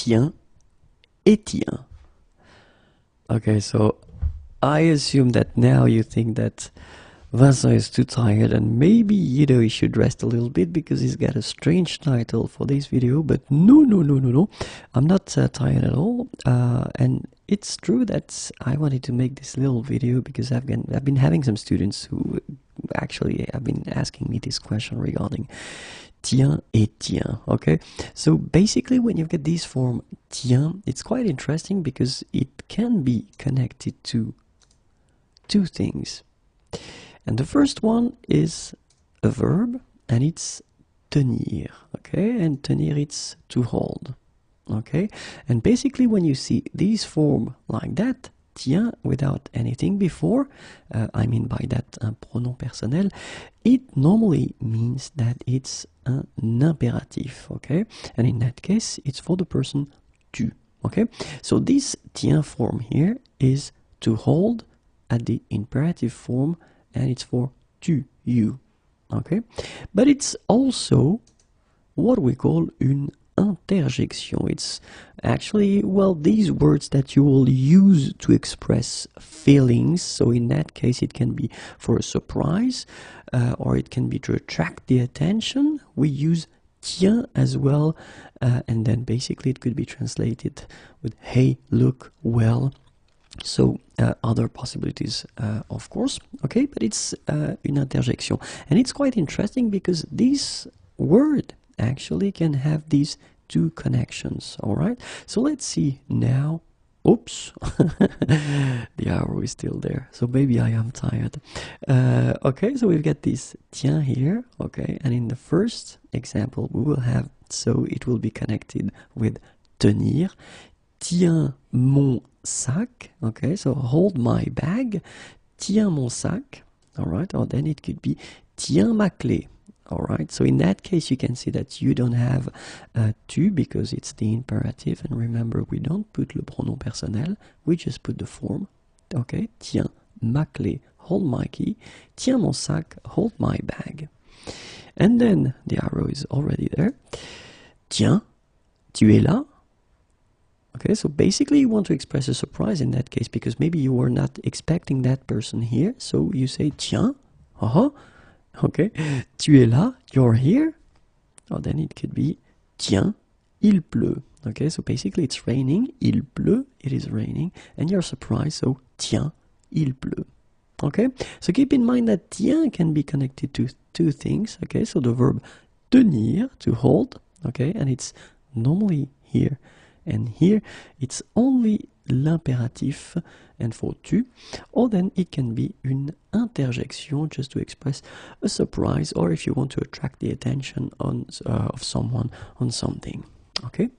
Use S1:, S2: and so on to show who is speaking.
S1: tiens et tiens. Okay, so I assume that now you think that Vincent is too tired and maybe, you know, he should rest a little bit because he's got a strange title for this video, but no, I'm not tired at all, and it's true that I wanted to make this little video because I've been having some students who actually have been asking me this question regarding tiens et tiens. Okay, so basically when you get this form tiens, it's quite interesting because it can be connected to two things. And the first one is a verb, and it's tenir, okay? And tenir, it's to hold, okay? And basically when you see this form like that, tiens, without anything before, I mean by that un pronom personnel, it normally means that it's an imperative, okay? And in that case, it's for the person tu, okay? So this tiens form here is to hold at the imperative form, and it's for tu, you, okay? But it's also what we call une interjection. It's actually, well, these words that you will use to express feelings. So in that case, it can be for a surprise, or it can be to attract the attention. We use tiens as well, and then basically it could be translated with hey, look, well. So other possibilities, of course, okay, but it's une interjection, and it's quite interesting because this word actually can have these two connections. All right, so let's see now. Oops, the arrow is still there, so maybe I am tired. Okay, so we've got this tiens here, okay, and in the first example we will have, so it will be connected with tenir. Tiens mon sac, okay, so hold my bag. Tiens mon sac, all right, or then it could be tiens ma clé, all right. So in that case, you can see that you don't have tu because it's the imperative, and remember, we don't put le pronom personnel, we just put the form, okay. Tiens ma clé, hold my key. Tiens mon sac, hold my bag. And then the arrow is already there. Tiens, tu es là. Okay, so basically you want to express a surprise in that case because maybe you were not expecting that person here. So you say, tiens, okay, tu es là, you're here. Or then it could be, tiens, il pleut. Okay, so basically it's raining, il pleut, it is raining, and you're surprised, so tiens, il pleut. Okay, so keep in mind that tiens can be connected to two things. Okay, so the verb tenir, to hold, okay, and it's normally here. And here, it's only l'impératif and for tu, or then it can be une interjection just to express a surprise, or if you want to attract the attention of someone on something. Okay,